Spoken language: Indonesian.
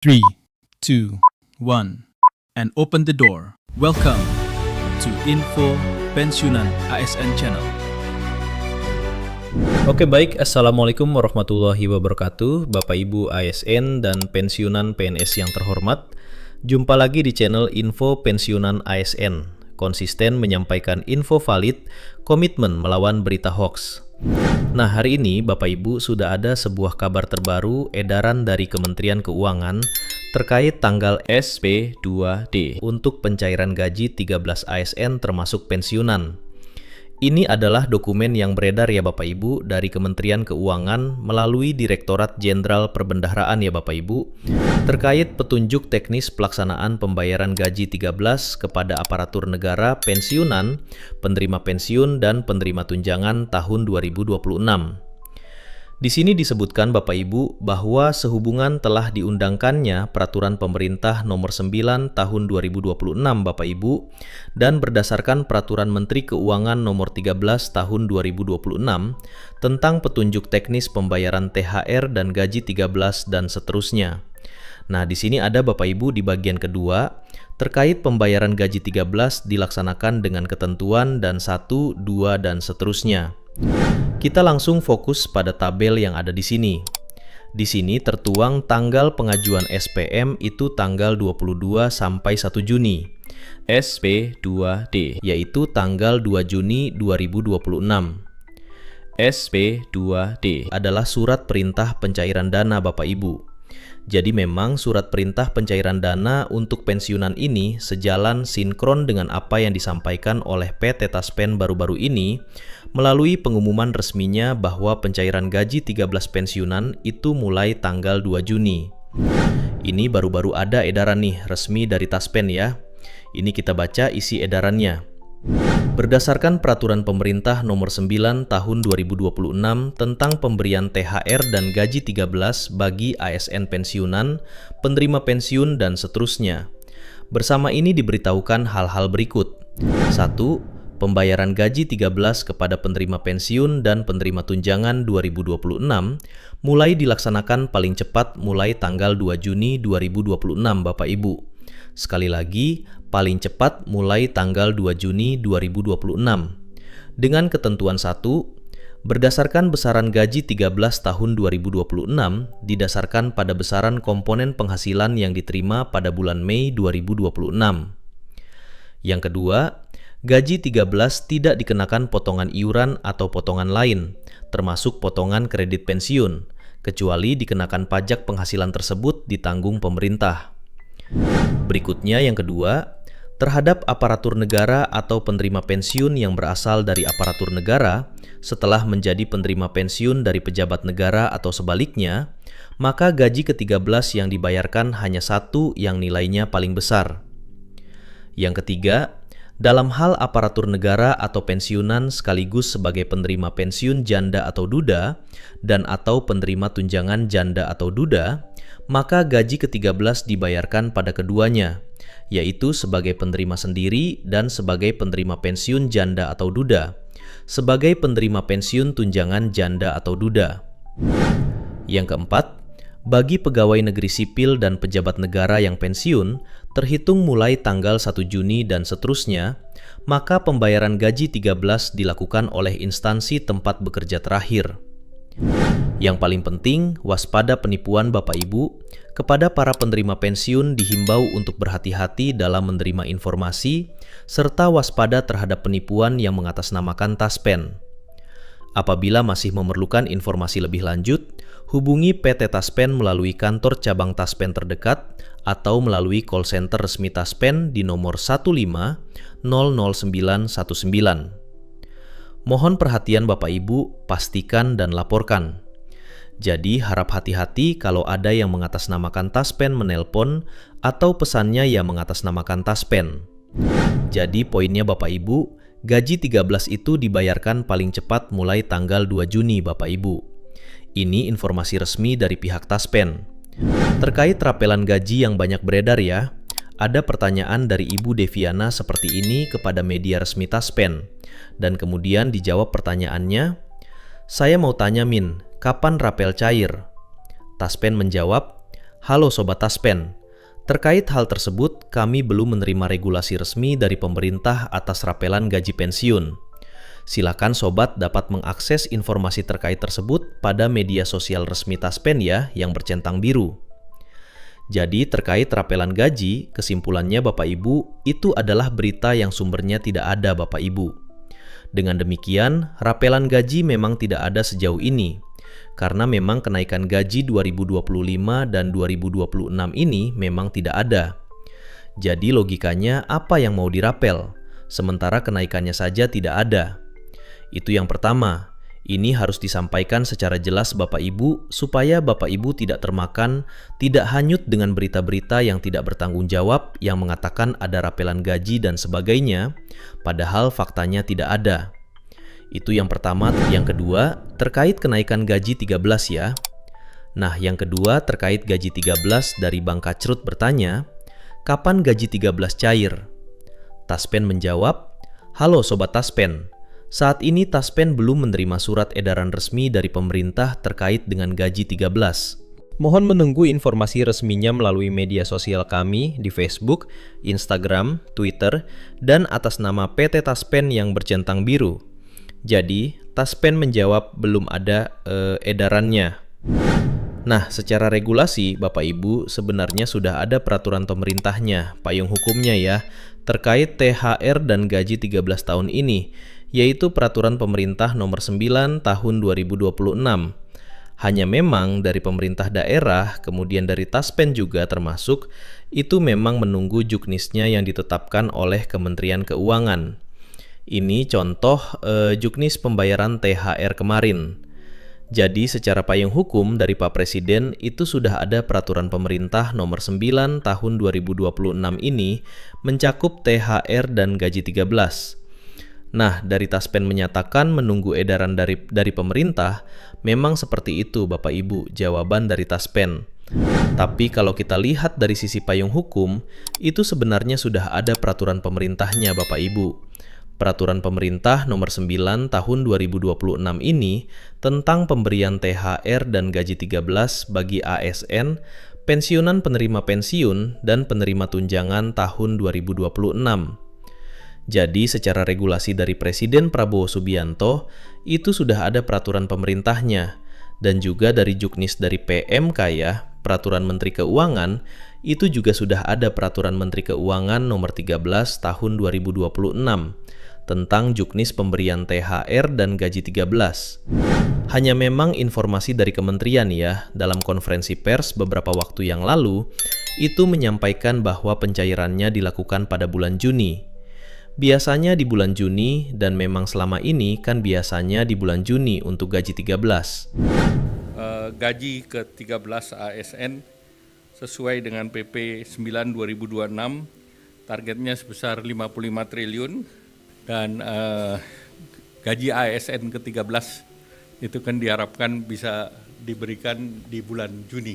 3, 2, 1, and open the door. Welcome to Info Pensiunan ASN Channel. Oke baik, Assalamualaikum warahmatullahi wabarakatuh Bapak Ibu ASN dan pensiunan PNS yang terhormat. Jumpa lagi di channel Info Pensiunan ASN, konsisten menyampaikan info valid, komitmen melawan berita hoax. Nah, hari ini Bapak Ibu sudah ada sebuah kabar terbaru edaran dari Kementerian Keuangan terkait tanggal SP2D untuk pencairan gaji 13 ASN termasuk pensiunan. Ini adalah dokumen yang beredar ya Bapak Ibu dari Kementerian Keuangan melalui Direktorat Jenderal Perbendaharaan ya Bapak Ibu terkait petunjuk teknis pelaksanaan pembayaran gaji 13 kepada aparatur negara pensiunan, penerima pensiun dan penerima tunjangan tahun 2026. Di sini disebutkan Bapak Ibu bahwa sehubungan telah diundangkannya Peraturan Pemerintah Nomor 9 Tahun 2026 Bapak Ibu dan berdasarkan Peraturan Menteri Keuangan Nomor 13 Tahun 2026 tentang petunjuk teknis pembayaran THR dan gaji 13 dan seterusnya. Nah, di sini ada Bapak Ibu di bagian kedua terkait pembayaran gaji 13 dilaksanakan dengan ketentuan dan 1, 2 dan seterusnya. Kita langsung fokus pada tabel yang ada di sini. Di sini tertuang tanggal pengajuan SPM itu tanggal 22 sampai 1 Juni. SP2D yaitu tanggal 2 Juni 2026. SP2D adalah surat perintah pencairan dana Bapak Ibu. Jadi memang surat perintah pencairan dana untuk pensiunan ini sejalan sinkron dengan apa yang disampaikan oleh PT Taspen baru-baru ini melalui pengumuman resminya bahwa pencairan gaji 13 pensiunan itu mulai tanggal 2 Juni. Ini baru-baru ada edaran nih resmi dari Taspen ya. Ini kita baca isi edarannya. Berdasarkan Peraturan Pemerintah Nomor 9 Tahun 2026 tentang pemberian THR dan gaji 13 bagi ASN pensiunan, penerima pensiun dan seterusnya. Bersama ini diberitahukan hal-hal berikut. 1. Pembayaran gaji 13 kepada penerima pensiun dan penerima tunjangan 2026 mulai dilaksanakan paling cepat mulai tanggal 2 Juni 2026 Bapak Ibu. Sekali lagi, paling cepat mulai tanggal 2 Juni 2026. Dengan ketentuan 1, berdasarkan besaran gaji 13 tahun 2026 didasarkan pada besaran komponen penghasilan yang diterima pada bulan Mei 2026. Yang kedua, gaji 13 tidak dikenakan potongan iuran atau potongan lain, termasuk potongan kredit pensiun, kecuali dikenakan pajak penghasilan tersebut ditanggung pemerintah. Berikutnya yang kedua, terhadap aparatur negara atau penerima pensiun yang berasal dari aparatur negara setelah menjadi penerima pensiun dari pejabat negara atau sebaliknya, maka gaji ke-13 yang dibayarkan hanya satu yang nilainya paling besar. Yang ketiga, dalam hal aparatur negara atau pensiunan sekaligus sebagai penerima pensiun janda atau duda dan atau penerima tunjangan janda atau duda, maka gaji ke-13 dibayarkan pada keduanya, yaitu sebagai penerima sendiri dan sebagai penerima pensiun janda atau duda, sebagai penerima pensiun tunjangan janda atau duda. Yang keempat, bagi pegawai negeri sipil dan pejabat negara yang pensiun, terhitung mulai tanggal 1 Juni dan seterusnya, maka pembayaran gaji 13 dilakukan oleh instansi tempat bekerja terakhir. Yang paling penting, waspada penipuan Bapak Ibu. Kepada para penerima pensiun dihimbau untuk berhati-hati dalam menerima informasi, serta waspada terhadap penipuan yang mengatasnamakan Taspen. Apabila masih memerlukan informasi lebih lanjut, hubungi PT Taspen melalui kantor cabang Taspen terdekat atau melalui call center resmi Taspen di nomor 15 00919. Mohon perhatian Bapak Ibu, pastikan dan laporkan. Jadi harap hati-hati kalau ada yang mengatasnamakan Taspen menelpon atau pesannya yang mengatasnamakan Taspen. Jadi poinnya Bapak Ibu, gaji 13 itu dibayarkan paling cepat mulai tanggal 2 Juni Bapak Ibu. Ini informasi resmi dari pihak Taspen. Terkait rapelan gaji yang banyak beredar ya, ada pertanyaan dari Ibu Deviana seperti ini kepada media resmi Taspen. Dan kemudian dijawab pertanyaannya, "Saya mau tanya Min, kapan rapel cair?" Taspen menjawab, Halo Sobat Taspen, terkait hal tersebut kami belum menerima regulasi resmi dari pemerintah atas rapelan gaji pensiun. Silakan Sobat dapat mengakses informasi terkait tersebut pada media sosial resmi Taspen ya yang bercentang biru. Jadi terkait rapelan gaji, kesimpulannya Bapak Ibu, itu adalah berita yang sumbernya tidak ada Bapak Ibu. Dengan demikian, rapelan gaji memang tidak ada sejauh ini. Karena memang kenaikan gaji 2025 dan 2026 ini memang tidak ada. Jadi logikanya apa yang mau dirapel, sementara kenaikannya saja tidak ada. Itu yang pertama, ini harus disampaikan secara jelas Bapak Ibu supaya Bapak Ibu tidak termakan, tidak hanyut dengan berita-berita yang tidak bertanggung jawab yang mengatakan ada rapelan gaji dan sebagainya, padahal faktanya tidak ada. Itu yang pertama. Yang kedua, terkait kenaikan gaji 13 ya. Nah, yang kedua terkait gaji 13 dari Bang Kacrut bertanya, kapan gaji 13 cair? Taspen menjawab, halo Sobat Taspen, saat ini Taspen belum menerima surat edaran resmi dari pemerintah terkait dengan gaji 13. Mohon menunggu informasi resminya melalui media sosial kami di Facebook, Instagram, Twitter, dan atas nama PT Taspen yang bercentang biru. Jadi, Taspen menjawab belum ada edarannya. Nah, secara regulasi, Bapak Ibu, sebenarnya sudah ada peraturan pemerintahnya, payung hukumnya ya, terkait THR dan gaji 13 tahun ini, yaitu Peraturan Pemerintah Nomor 9 Tahun 2026. Hanya memang dari pemerintah daerah, kemudian dari Taspen juga termasuk, itu memang menunggu juknisnya yang ditetapkan oleh Kementerian Keuangan. Ini contoh juknis pembayaran THR kemarin. Jadi secara payung hukum dari Pak Presiden itu sudah ada peraturan pemerintah nomor 9 tahun 2026 ini mencakup THR dan gaji 13. Nah, dari Taspen menyatakan menunggu edaran dari pemerintah, memang seperti itu Bapak Ibu jawaban dari Taspen. Tapi kalau kita lihat dari sisi payung hukum, itu sebenarnya sudah ada peraturan pemerintahnya Bapak Ibu. Peraturan Pemerintah Nomor 9 Tahun 2026 ini tentang pemberian THR dan gaji 13 bagi ASN, pensiunan penerima pensiun, dan penerima tunjangan tahun 2026. Jadi secara regulasi dari Presiden Prabowo Subianto, itu sudah ada peraturan pemerintahnya, dan juga dari juknis dari PMK ya, Peraturan Menteri Keuangan, itu juga sudah ada Peraturan Menteri Keuangan Nomor 13 Tahun 2026, tentang juknis pemberian THR dan gaji 13. Hanya memang informasi dari kementerian ya, dalam konferensi pers beberapa waktu yang lalu, itu menyampaikan bahwa pencairannya dilakukan pada bulan Juni. Biasanya di bulan Juni, dan memang selama ini kan biasanya di bulan Juni untuk gaji 13. Gaji ke-13 ASN sesuai dengan PP 9 2026, targetnya sebesar 55 triliun. Dan gaji ASN ke-13 itu kan diharapkan bisa diberikan di bulan Juni.